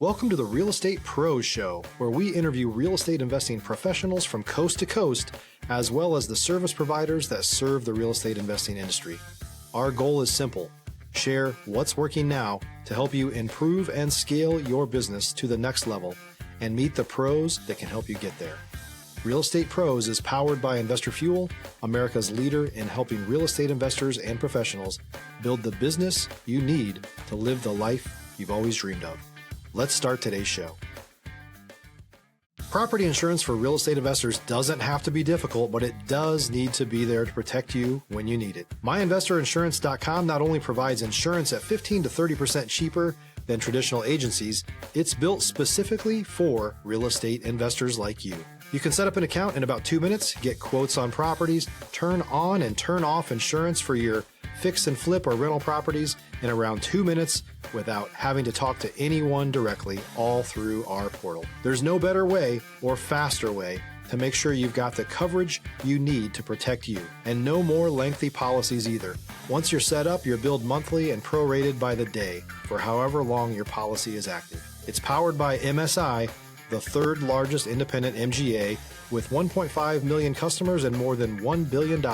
Welcome to the Real Estate Pros Show, where we interview real estate investing professionals from coast to coast, as well as the service providers that serve the real estate investing industry. Our goal is simple: share what's working now to help you improve and scale your business to the next level and meet the pros that can help you get there. Real Estate Pros is powered by Investor Fuel, America's leader in helping real estate investors and professionals build the business you need to live the life you've always dreamed of. Let's start today's show. Property insurance for real estate investors doesn't have to be difficult, but it does need to be there to protect you when you need it. MyInvestorInsurance.com not only provides insurance at 15 to 30% cheaper than traditional agencies, it's built specifically for real estate investors like you. You can set up an account in about 2 minutes, get quotes on properties, turn on and turn off insurance for your fix and flip or rental properties in around 2 minutes without having to talk to anyone directly, all through our portal. There's no better way or faster way to make sure you've got the coverage you need to protect you, and no more lengthy policies either. Once you're set up, you're billed monthly and prorated by the day for however long your policy is active. It's powered by MSI, the third largest independent MGA, with 1.5 million customers and more than $1 billion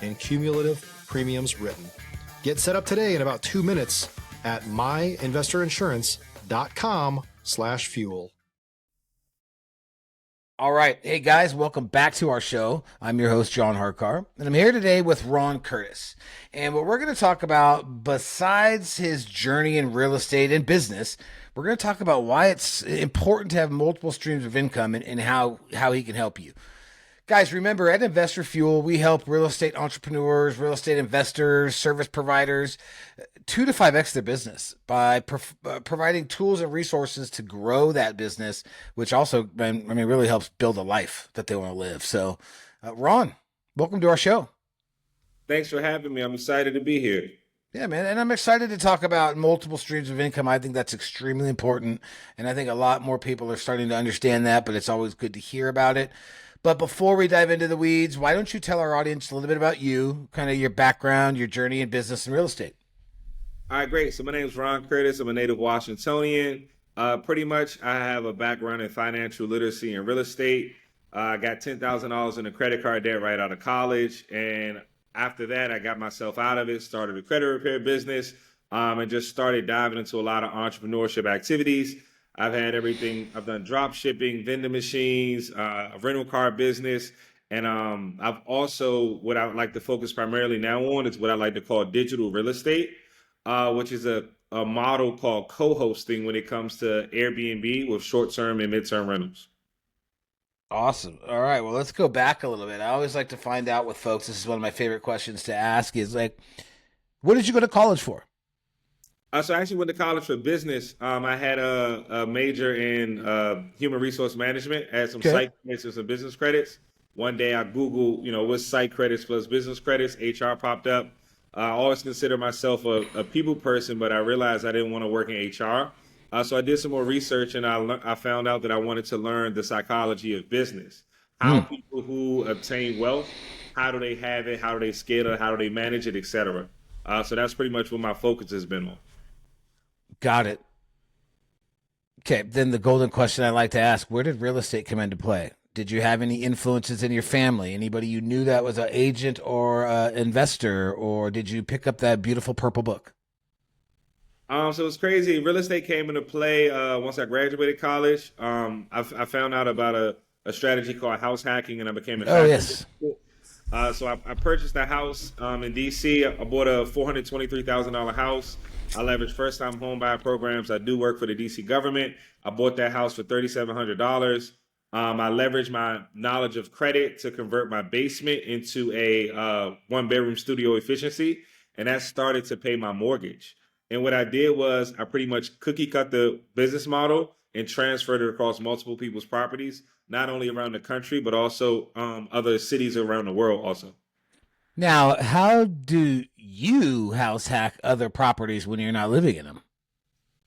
in cumulative premiums written. Get set up today in about 2 minutes at myinvestorinsurance.com/fuel. All right. Hey, guys, welcome back to our show. I'm your host, John Harcar, and I'm here today with Ron Curtis. And what we're going to talk about, besides his journey in real estate and business, we're going to talk about why it's important to have multiple streams of income and how he can help you. Guys, remember, at Investor Fuel, we help real estate entrepreneurs, real estate investors, service providers 2 to 5x their business by providing tools and resources to grow that business, which also, really helps build a life that they want to live. So, Ron, welcome to our show. Thanks for having me. I'm excited to be here. Yeah, man. And I'm excited to talk about multiple streams of income. I think that's extremely important. And I think a lot more people are starting to understand that, but it's always good to hear about it. But before we dive into the weeds, why don't you tell our audience a little bit about you, kind of your background, your journey in business and real estate? All right, great. So my name is Ron Curtis. I'm a native Washingtonian. Pretty much I have a background in financial literacy and real estate. I got $10,000 in a credit card debt right out of college. And after that, I got myself out of it, started a credit repair business, and just started diving into a lot of entrepreneurship activities. I've had everything. I've done drop shipping, vending machines, a rental car business. And I've also, what I would like to focus primarily now on is what I like to call digital real estate, which is a model called co-hosting when it comes to Airbnb with short-term and mid-term rentals. Awesome. All right. Well, let's go back a little bit. I always like to find out with folks, this is one of my favorite questions to ask, is like, what did you go to college for? So I actually went to college for business. I had a major in human resource management. I had some psych credits and some business credits. One day I Googled, what's psych credits plus business credits. HR popped up. I always consider myself a people person, but I realized I didn't want to work in HR. So I did some more research, and I found out that I wanted to learn the psychology of business. How people who obtain wealth, how do they have it? How do they scale it? How do they manage it, et cetera? So that's pretty much what my focus has been on. Got it. Okay, then the golden question I like to ask, where did real estate come into play? Did you have any influences in your family? Anybody you knew that was an agent or investor, or did you pick up that beautiful purple book? So it's crazy. Real estate came into play once I graduated college. I found out about a strategy called house hacking, and I became a yes. So I purchased a house in D.C. I bought a $423,000 house. I leveraged first-time home buyer programs. I do work for the D.C. government. I bought that house for $3,700. I leveraged my knowledge of credit to convert my basement into a one-bedroom studio efficiency, and that started to pay my mortgage. And what I did was I pretty much cookie-cut the business model and transferred it across multiple people's properties, not only around the country, but also other cities around the world also. Now, how do you house hack other properties when you're not living in them?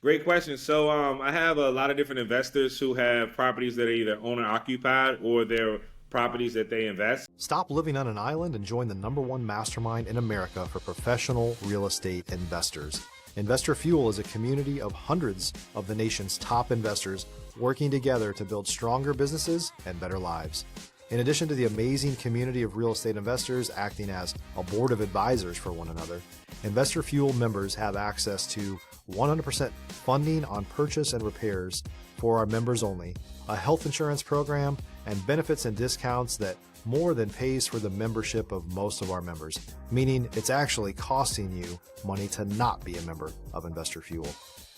Great question. So I have a lot of different investors who have properties that are either owner occupied or they're properties that they invest. Stop living on an island and join the #1 mastermind in America for professional real estate investors. Investor Fuel is a community of hundreds of the nation's top investors working together to build stronger businesses and better lives. In addition to the amazing community of real estate investors acting as a board of advisors for one another, Investor Fuel members have access to 100% funding on purchase and repairs for our members only, a health insurance program, and benefits and discounts that more than pays for the membership of most of our members, meaning it's actually costing you money to not be a member of Investor Fuel.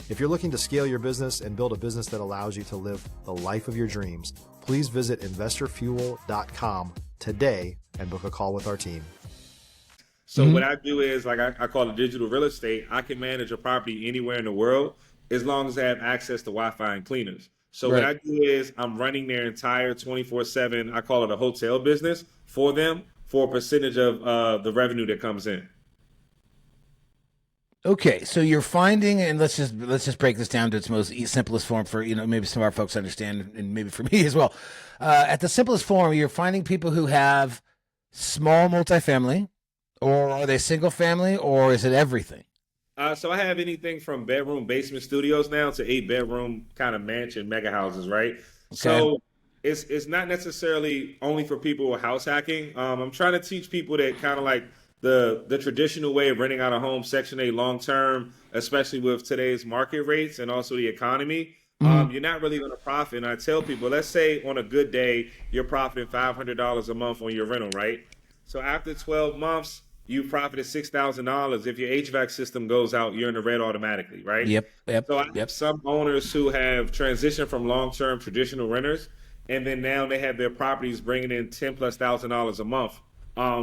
If you're looking to scale your business and build a business that allows you to live the life of your dreams, please visit investorfuel.com today and book a call with our team. So what I do is, like I call it digital real estate. I can manage a property anywhere in the world as long as I have access to Wi-Fi and cleaners. So what I do is I'm running their entire 24/7, I call it a hotel business for them for a percentage of the revenue that comes in. Okay, so you're finding, and let's just break this down to its most simplest form for, maybe some of our folks understand, and maybe for me as well. At the simplest form, you're finding people who have small multifamily, or are they single family, or is it everything? So I have anything from bedroom basement studios now to 8-bedroom kind of mansion mega houses, right? Okay. So it's not necessarily only for people who are house hacking. I'm trying to teach people that kind of like the traditional way of renting out a home, Section 8 long term, especially with today's market rates and also the economy. You're not really going to profit. And I tell people, let's say on a good day, you're profiting $500 a month on your rental, right? So after 12 months, you profited $6,000. If your HVAC system goes out, you're in the red automatically, right? Yep. So I have some owners who have transitioned from long-term traditional renters, and then now they have their properties bringing in $10,000+ a month,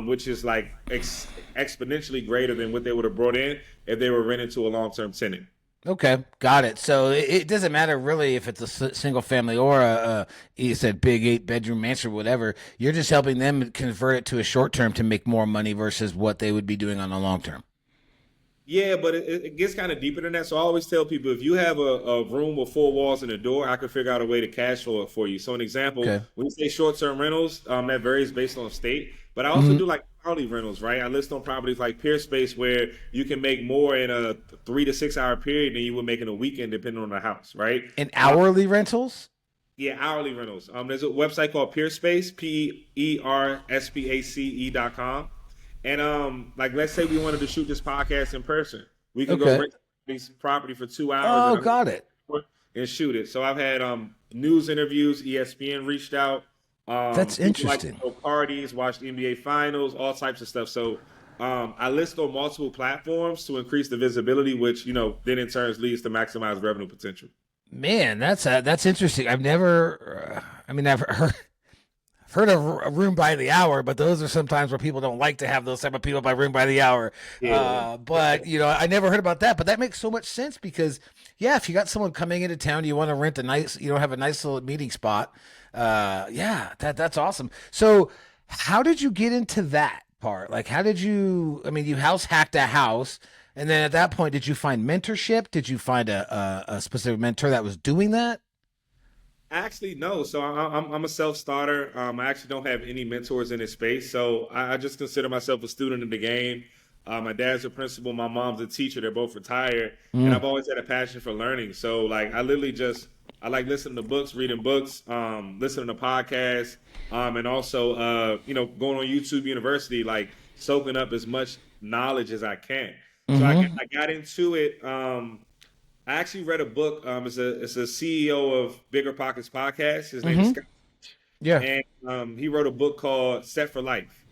which is like exponentially greater than what they would have brought in if they were renting to a long-term tenant. Okay, got it. So it doesn't matter really if it's a single family or you said big 8-bedroom mansion or whatever. You're just helping them convert it to a short term to make more money versus what they would be doing on a long term. Yeah, but it gets kind of deeper than that. So I always tell people, if you have a room with 4 walls and a door, I can figure out a way to cash flow it for you. So an example, when you say short-term rentals, that varies based on state. But I also do like hourly rentals, right? I list on properties like Peerspace where you can make more in a 3 to 6 hour period than you would make in a weekend, depending on the house, right? And hourly rentals? Yeah, hourly rentals. There's a website called Peerspace, PERSPACE.com. And like, let's say we wanted to shoot this podcast in person. We can go rent this property for 2 hours. Oh, got it. And shoot it. So I've had news interviews. ESPN reached out. That's interesting. Like to go parties, watch the NBA finals, all types of stuff. So I list on multiple platforms to increase the visibility, which, then in turn leads to maximize revenue potential. Man, that's interesting. I've never, I've heard of a room by the hour, but those are sometimes where people don't like to have those type of people by room by the hour. Yeah. But I never heard about that, but that makes so much sense because if you got someone coming into town, you want to rent have a nice little meeting spot. That's awesome. So how did you get into that part? Like, how did you house hacked a house. And then at that point, did you find mentorship? Did you find a specific mentor that was doing that? Actually, no. So I'm a self-starter. I actually don't have any mentors in this space. So I just consider myself a student of the game. My dad's a principal. My mom's a teacher. They're both retired. And I've always had a passion for learning. So like, I like listening to books, reading books, listening to podcasts, and also, going on YouTube University, like soaking up as much knowledge as I can. So I got into it. I actually read a book. It's a CEO of Bigger Pockets Podcast. His name is Scott. Yeah. And he wrote a book called Set for Life.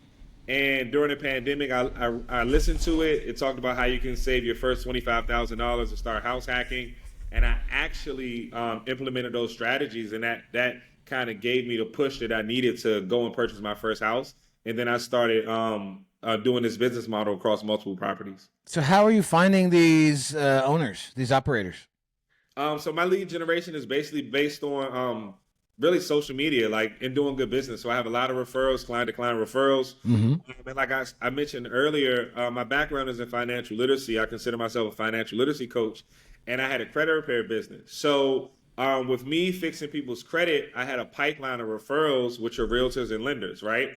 And during the pandemic, I listened to it. It talked about how you can save your first $25,000 to start house hacking. And I actually implemented those strategies. And that kind of gave me the push that I needed to go and purchase my first house. And then I started doing this business model across multiple properties. So how are you finding these owners, these operators? So my lead generation is basically based on really social media, like in doing good business. So I have a lot of referrals, client-to-client referrals. And like I mentioned earlier, my background is in financial literacy. I consider myself a financial literacy coach, and I had a credit repair business. So with me fixing people's credit, I had a pipeline of referrals, which are realtors and lenders, right?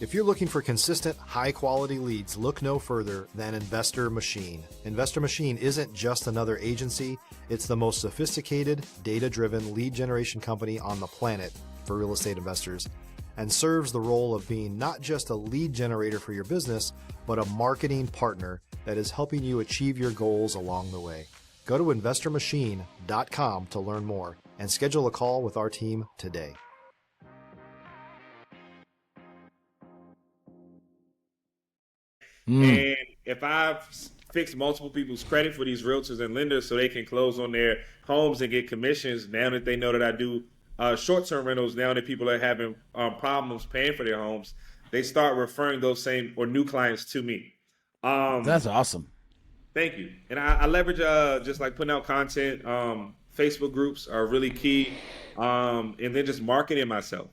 If you're looking for consistent, high-quality leads, look no further than Investor Machine. Investor Machine isn't just another agency. It's the most sophisticated, data-driven lead generation company on the planet for real estate investors, and serves the role of being not just a lead generator for your business, but a marketing partner that is helping you achieve your goals along the way. Go to investormachine.com to learn more and schedule a call with our team today. And if I've fixed multiple people's credit for these realtors and lenders so they can close on their homes and get commissions, now that they know that I do short-term rentals, now that people are having problems paying for their homes, they start referring those same or new clients to me. That's awesome. Thank you. And I leverage just like putting out content. Facebook groups are really key. And then just marketing myself.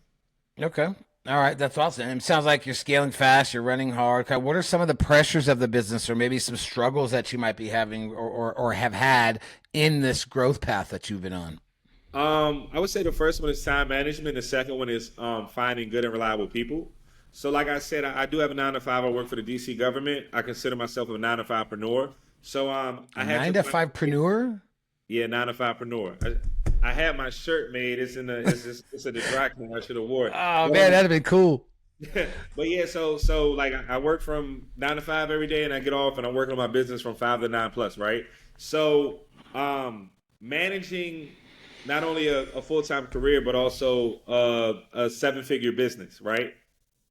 Okay. All right, that's awesome. And it sounds like you're scaling fast, you're running hard. What are some of the pressures of the business, or maybe some struggles that you might be having or have had in this growth path that you've been on? I would say the first one is time management. The second one is finding good and reliable people. So like I said, I do have a 9-to-5. I work for the DC government. I consider myself a 9-to-5preneur. So I had 9-to-5preneur? Yeah, 9-to-5preneur. I had my shirt made. It's in the dry cleaner. I should have wore it. Oh man, that'd have been cool. But yeah, so like I work from 9 to 5 every day, and I get off, and I'm working on my business from 5 to 9 plus, right? So managing not only a full-time career, but also a 7-figure business, right?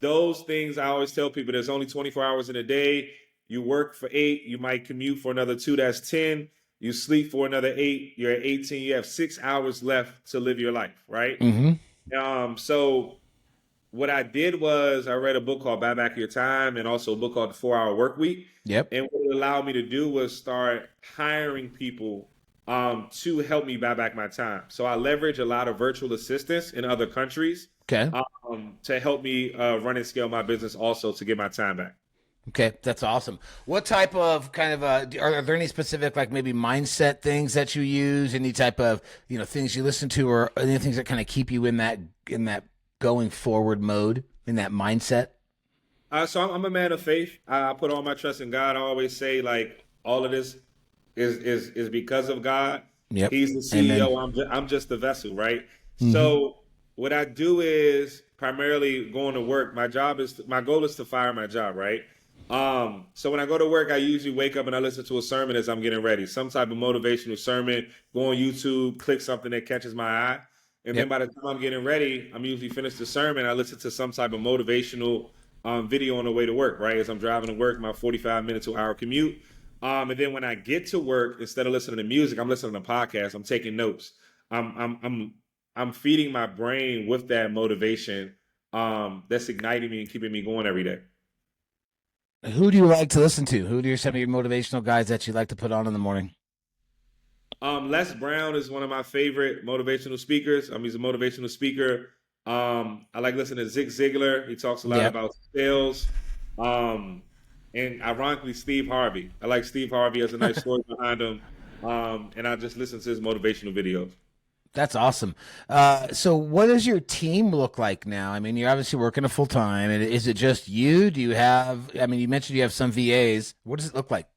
Those things I always tell people, there's only 24 hours in a day. You work for 8, you might commute for another 2, that's 10. You sleep for another 8, you're at 18, you have 6 hours left to live your life, right? Mm-hmm. So what I did was I read a book called Buy Back Your Time, and also a book called The 4-Hour Work Week. Yep. And what it allowed me to do was start hiring people to help me buy back my time. So I leverage a lot of virtual assistants in other countries Okay. To help me run and scale my business also to get my time back. Okay, that's awesome. What type of are there any specific, like maybe mindset things that you use? Any type of things you listen to, or any things that kind of keep you in that going forward mode, in that mindset? So I'm a man of faith. I put all my trust in God. I always say like all of this is because of God. Yep. He's the CEO. Amen. I'm just the vessel, right? Mm-hmm. So what I do is primarily going to work. My goal is to fire my job, right? So when I go to work, I usually wake up and I listen to a sermon as I'm getting ready, some type of motivational sermon, go on YouTube, click something that catches my eye. And then by the time I'm getting ready, I'm usually finished the sermon. I listen to some type of motivational video on the way to work, right? As I'm driving to work, my 45-minute to hour commute. And then when I get to work, instead of listening to music, I'm listening to podcasts. I'm taking notes. I'm feeding my brain with that motivation that's igniting me and keeping me going every day. Who do you like to listen to? Who are some of your motivational guys that you like to put on in the morning? Les Brown is one of my favorite motivational speakers. He's a motivational speaker. I like listening to Zig Ziglar. He talks a lot about sales. And ironically, Steve Harvey. I like Steve Harvey. Has a nice story behind him. And I just listen to his motivational videos. That's awesome. So what does your team look like now? I mean, you're obviously working a full time. And is it just you? Do you have, you mentioned you have some VAs. What does it look like?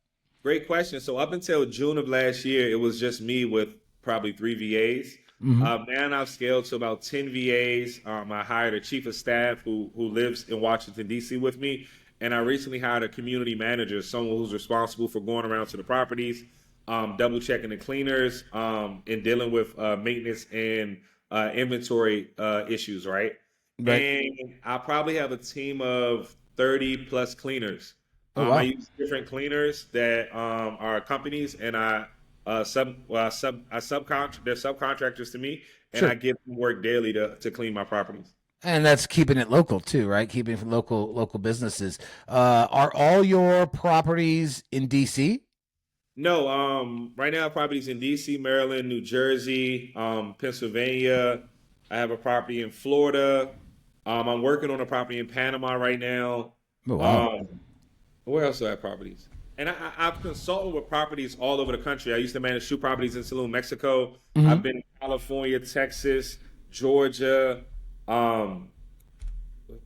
Great question. So up until June of last year, it was just me with probably 3 VAs. Mm-hmm. Now I've scaled to about 10 VAs. I hired a chief of staff who lives in Washington, D.C. with me. And I recently hired a community manager, someone who's responsible for going around to the properties, double checking the cleaners, and dealing with maintenance and inventory issues, right? And I probably have a team of 30 plus cleaners. Wow. I use different cleaners that are companies, and they're subcontractors to me, and I give them work daily to clean my properties. And that's keeping it local too, right? Keeping it local businesses. Are all your properties in DC? No, right now properties in DC, Maryland, New Jersey, Pennsylvania. I have a property in Florida. I'm working on a property in Panama right now. Oh, wow. Where else do I have properties? And I've consulted with properties all over the country. I used to manage 2 properties in Tulum, Mexico. Mm-hmm. I've been in California, Texas, Georgia,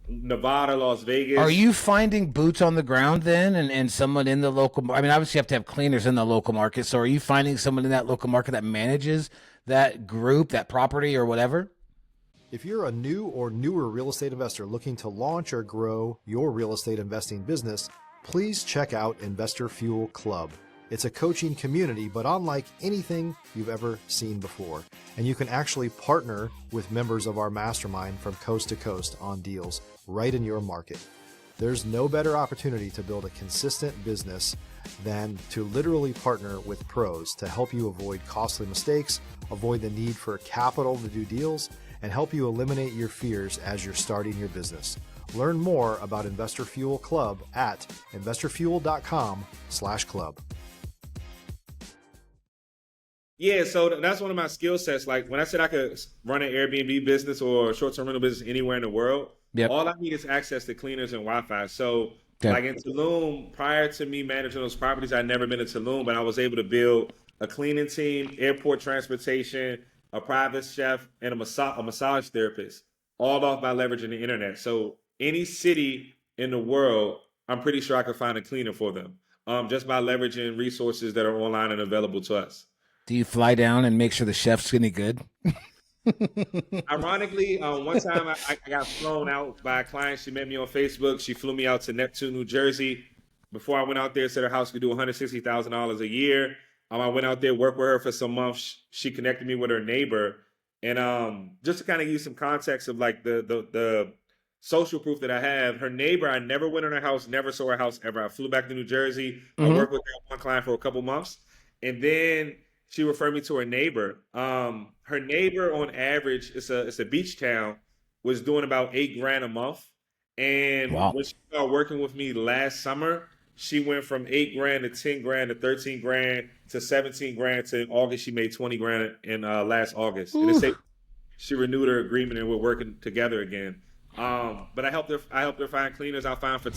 Nevada, Las Vegas. Are you finding boots on the ground then, and someone in the local? I mean, obviously you have to have cleaners in the local market. So are you finding someone in that local market that manages that group, that property, or whatever? If you're a new or newer real estate investor looking to launch or grow your real estate investing business, please check out Investor Fuel Club. It's a coaching community, but unlike anything you've ever seen before. And you can actually partner with members of our mastermind from coast to coast on deals right in your market. There's no better opportunity to build a consistent business than to literally partner with pros to help you avoid costly mistakes, avoid the need for capital to do deals, and help you eliminate your fears as you're starting your business. Learn more about Investor Fuel Club at investorfuel.com/club. Yeah, so that's one of my skill sets. Like when I said I could run an Airbnb business or a short-term rental business anywhere in the world, all I need is access to cleaners and Wi-Fi. So like in Tulum, prior to me managing those properties, I'd never been to Tulum, but I was able to build a cleaning team, airport transportation, a private chef, and a massage therapist, all off by leveraging the internet. So any city in the world, I'm pretty sure I could find a cleaner for them, just by leveraging resources that are online and available to us. Do you fly down and make sure the chef's any good? Ironically, one time I got flown out by a client. She met me on Facebook. She flew me out to Neptune, New Jersey. Before I went out there, said her house could do $160,000 a year. I went out there, worked with her for some months. She connected me with her neighbor. And just to kind of give you some context of like the social proof that I have, her neighbor, I never went in her house, never saw her house ever. I flew back to New Jersey. I worked with one client for a couple months. And then she referred me to her neighbor. Her neighbor, on average, it's a beach town, was doing about $8,000 a month. And when she started working with me last summer, she went from $8,000 to $10,000 to $13,000 to $17,000 to in August. She made $20,000 in last August. And she renewed her agreement and we're working together again. But I helped her find cleaners. I found for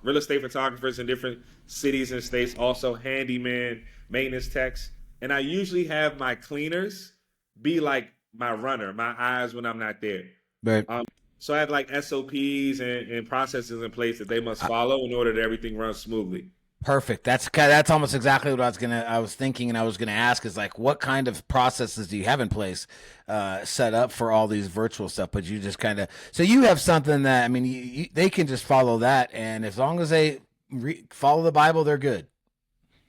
real estate photographers in different cities and states, also handyman, maintenance techs. And I usually have my cleaners be like my runner, my eyes when I'm not there. Right. So I have like SOPs and processes in place that they must follow in order that everything runs smoothly. Perfect. That's almost exactly what I was thinking, and I was gonna ask is like, what kind of processes do you have in place, set up for all these virtual stuff? But you just kind of, so you have something that, I mean, they can just follow that, and as long as they follow the Bible, they're good.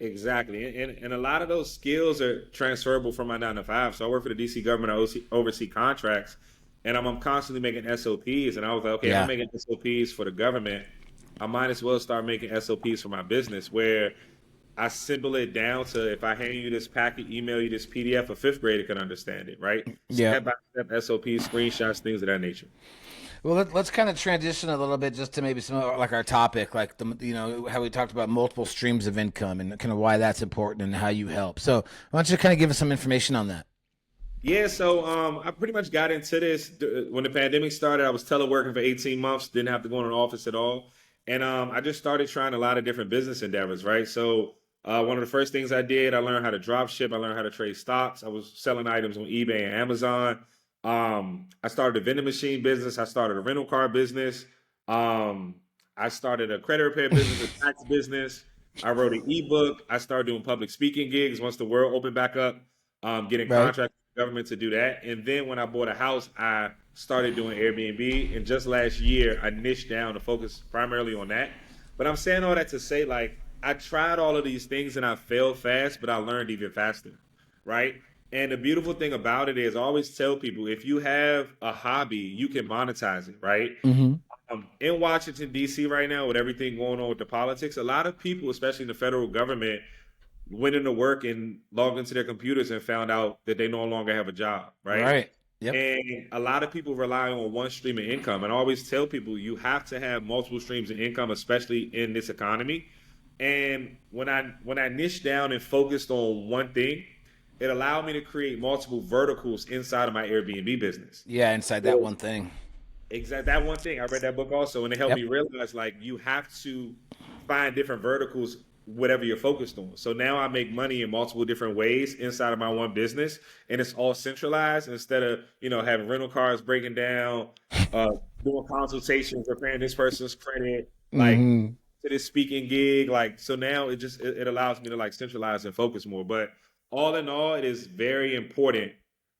Exactly. And a lot of those skills are transferable from my 9 to 5. So I work for the DC government. I oversee contracts, and I'm constantly making SOPs. And I was like, okay, I'm making SOPs for the government. I might as well start making SOPs for my business, where I simple it down to, if I hand you this packet, email you this PDF, a fifth grader can understand it, right? Step-by-step SOPs, screenshots, things of that nature. Well, let's kind of transition a little bit just to maybe some like our topic, like how we talked about multiple streams of income and kind of why that's important and how you help. So why don't you kind of give us some information on that? Yeah, so I pretty much got into this when the pandemic started. I was teleworking for 18 months, didn't have to go in an office at all. And I just started trying a lot of different business endeavors, right? So one of the first things I did, I learned how to drop ship. I learned how to trade stocks. I was selling items on eBay and Amazon. I started a vending machine business. I started a rental car business. I started a credit repair business, a tax business. I wrote an ebook. I started doing public speaking gigs once the world opened back up, getting contracts with the government to do that. And then when I bought a house, I started doing Airbnb. And just last year, I niched down to focus primarily on that. But I'm saying all that to say, like, I tried all of these things and I failed fast, but I learned even faster, right? And the beautiful thing about it is, I always tell people, if you have a hobby, you can monetize it, right? In Washington, D.C. right now, with everything going on with the politics, a lot of people, especially in the federal government, went into work and logged into their computers and found out that they no longer have a job, right? Right. Yep. And a lot of people rely on one stream of income. And I always tell people, you have to have multiple streams of income, especially in this economy. And when I niched down and focused on one thing, it allowed me to create multiple verticals inside of my Airbnb business. Yeah, inside that one thing. Exactly, that one thing. I read that book also, and it helped me realize, like, you have to find different verticals whatever you're focused on. So now I make money in multiple different ways inside of my one business, and it's all centralized instead of, having rental cars breaking down, uh, doing consultations, repairing this person's credit, like Mm-hmm. to this speaking gig. Like, so now it allows me to like centralize and focus more. But all in all, it is very important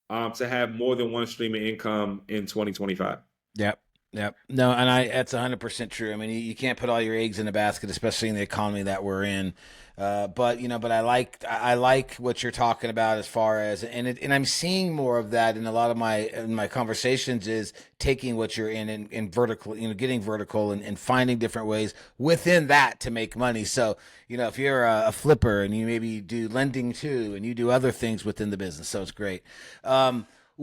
to have more than one stream of income in 2025. Yep. Yep. No, and that's 100% true. I mean, you can't put all your eggs in a basket, especially in the economy that we're in. But I like what you're talking about as far as, and I'm seeing more of that in a lot of my conversations, is taking what you're in vertical, getting vertical and finding different ways within that to make money. So, if you're a flipper and you maybe do lending too, and you do other things within the business, so it's great.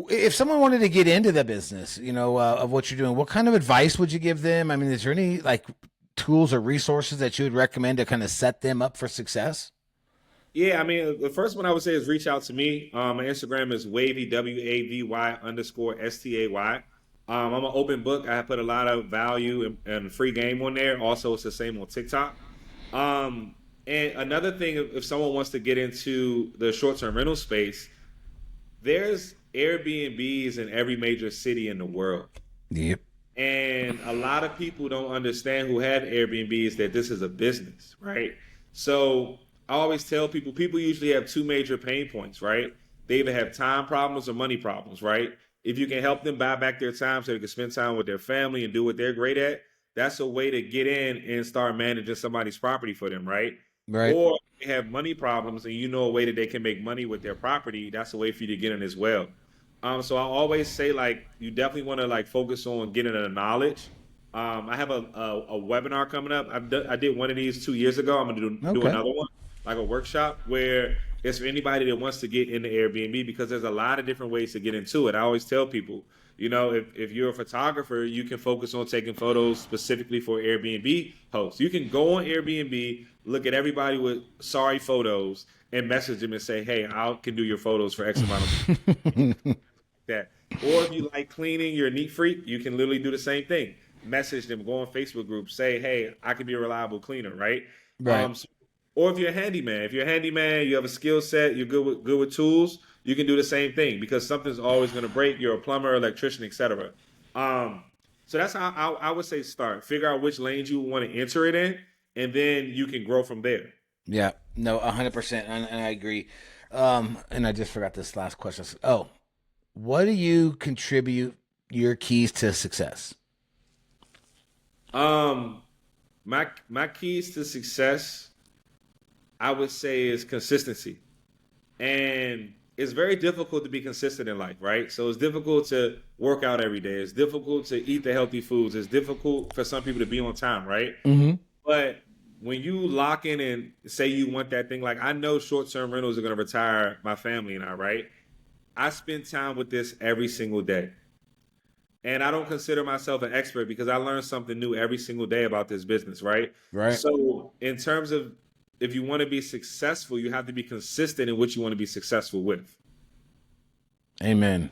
If someone wanted to get into the business, of what you're doing, what kind of advice would you give them? I mean, is there any like tools or resources that you would recommend to kind of set them up for success? Yeah, I mean, the first one I would say is reach out to me. My Instagram is wavy, WAVY_STAY. I'm an open book. I put a lot of value and free game on there. Also, it's the same on TikTok. And another thing, if someone wants to get into the short-term rental space, there's Airbnbs in every major city in the world. Yep. And a lot of people don't understand, who have Airbnbs, that this is a business, right? So I always tell people usually have two major pain points, right? They either have time problems or money problems, right? If you can help them buy back their time so they can spend time with their family and do what they're great at, that's a way to get in and start managing somebody's property for them, right? Right. Or if they have money problems and you know a way that they can make money with their property, that's a way for you to get in as well. So I always say, like, you definitely want to like focus on getting the knowledge. I have a webinar coming up. I did one of these 2 years ago. I'm gonna do Okay. another one, like a workshop, where it's for anybody that wants to get into Airbnb, because there's a lot of different ways to get into it. I always tell people, if you're a photographer, you can focus on taking photos specifically for Airbnb hosts. You can go on Airbnb, look at everybody with sorry photos, and message them and say, hey, I can do your photos for X amount of that. Or if you like cleaning, you're a neat freak, you can literally do the same thing. Message them, go on Facebook groups, say, hey, I can be a reliable cleaner, right? Right. Or if you're a handyman, you have a skill set, you're good with tools, you can do the same thing, because something's always going to break. You're a plumber, electrician, etc. So that's how I would say start. Figure out which lanes you want to enter it in, and then you can grow from there. Yeah. No, 100%, and I agree. And I just forgot this last question. Oh, what do you contribute your keys to success? My keys to success, I would say, is consistency. And it's very difficult to be consistent in life, right? So it's difficult to work out every day. It's difficult to eat the healthy foods. It's difficult for some people to be on time, right? Mm-hmm. But when you lock in and say you want that thing, like, I know short-term rentals are going to retire my family and I, right? I spend time with this every single day. And I don't consider myself an expert, because I learn something new every single day about this business, right? Right. So in terms of, if you want to be successful, you have to be consistent in what you want to be successful with. Amen.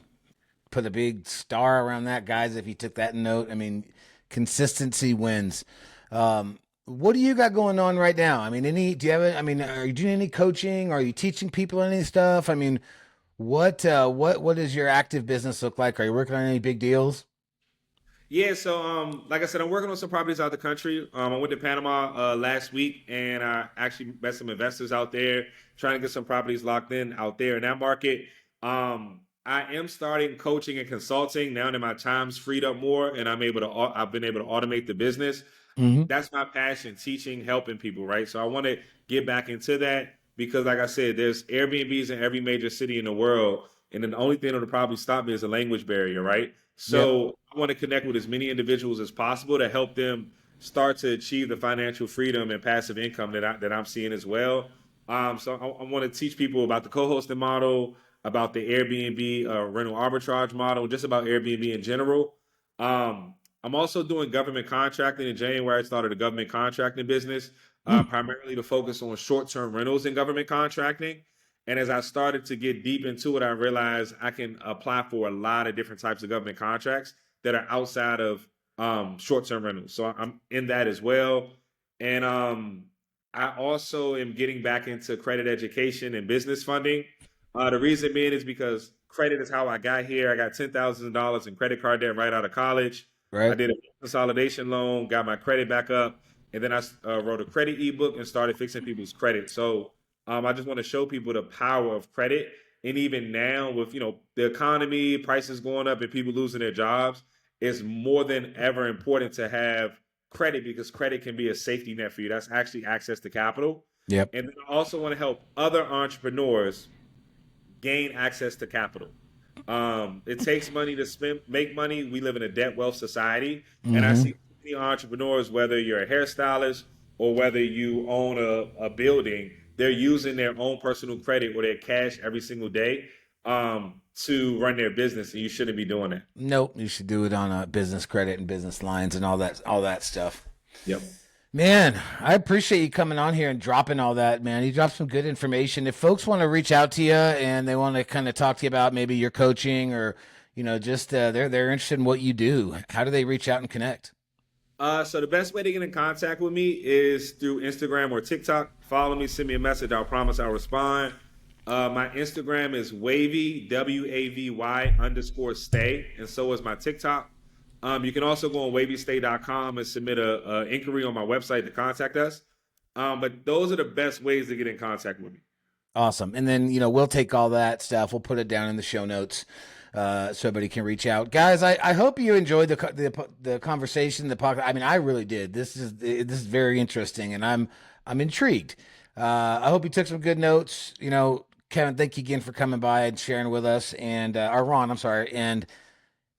Put a big star around that, guys, if you took that note. I mean, consistency wins. What do you got going on right now? I mean, are you doing any coaching? Are you teaching people any stuff? I mean, what does your active business look like? Are you working on any big deals? Yeah, so like I said, I'm working on some properties out the country. I went to Panama last week, and I actually met some investors out there, trying to get some properties locked in out there in that market. I am starting coaching and consulting now that my time's freed up more, and I've been able to automate the business. Mm-hmm. That's my passion: teaching, helping people, right? So I want to get back into that, because, like I said, there's Airbnbs in every major city in the world, and then the only thing that'll probably stop me is a language barrier, right? So Yep. I want to connect with as many individuals as possible to help them start to achieve the financial freedom and passive income that I'm seeing as well. So I want to teach people about the co-hosting model, about the Airbnb rental arbitrage model, just about Airbnb in general. I'm also doing government contracting. In January, I started a government contracting business, primarily to focus on short-term rentals in government contracting. And as I started to get deep into it, I realized I can apply for a lot of different types of government contracts that are outside of short-term rentals. So I'm in that as well. And I also am getting back into credit education and business funding. The reason being is because credit is how I got here. I got $10,000 in credit card debt right out of college. I Right. did a consolidation loan, got my credit back up, and then I wrote a credit ebook and started fixing people's credit. So I just want to show people the power of credit. And even now, with the economy, prices going up, and people losing their jobs, it's more than ever important to have credit because credit can be a safety net for you. That's actually access to capital. Yep. And then I also want to help other entrepreneurs gain access to capital. It takes money to make money. We live in a debt wealth society, and I see many entrepreneurs, whether you're a hairstylist or whether you own a building, they're using their own personal credit or their cash every single day to run their business, and you shouldn't be doing that. Nope. You should do it on a business credit and business lines and all that stuff. Yep. Man, I appreciate you coming on here and dropping all that, man. You dropped some good information. If folks want to reach out to you and they want to kind of talk to you about maybe your coaching or, just they're interested in what you do, how do they reach out and connect? So the best way to get in contact with me is through Instagram or TikTok. Follow me, send me a message. I'll promise I'll respond. My Instagram is wavy, WAVY_stay, and so is my TikTok. You can also go on wavystay.com and submit a inquiry on my website to contact us. But those are the best ways to get in contact with me. Awesome. And then, we'll take all that stuff. We'll put it down in the show notes so everybody can reach out. Guys, I hope you enjoyed the conversation, the podcast. I mean, I really did. This is very interesting, and I'm intrigued. I hope you took some good notes. Kevin, thank you again for coming by and sharing with us. And or Ron, I'm sorry. And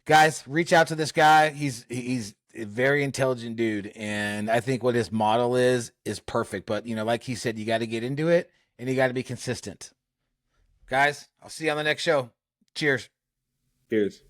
guys, reach out to this guy. He's a very intelligent dude, and I think what his model is perfect. But like he said, you got to get into it and you got to be consistent. Guys, I'll see you on the next show. Cheers. Cheers.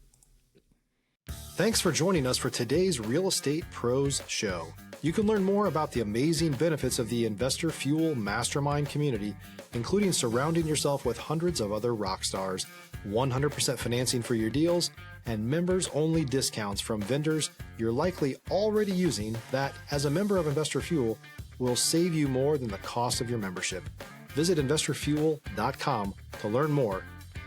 Thanks for joining us for today's Real Estate Pros Show. You can learn more about the amazing benefits of the Investor Fuel Mastermind community, including surrounding yourself with hundreds of other rock stars, 100% financing for your deals, and members-only discounts from vendors you're likely already using that, as a member of Investor Fuel, will save you more than the cost of your membership. Visit investorfuel.com to learn more.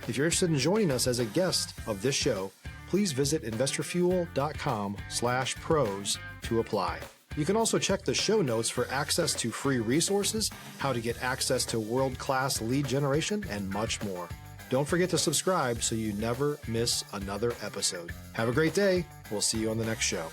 If you're interested in joining us as a guest of this show, please visit investorfuel.com/pros to apply. You can also check the show notes for access to free resources, how to get access to world-class lead generation, and much more. Don't forget to subscribe so you never miss another episode. Have a great day. We'll see you on the next show.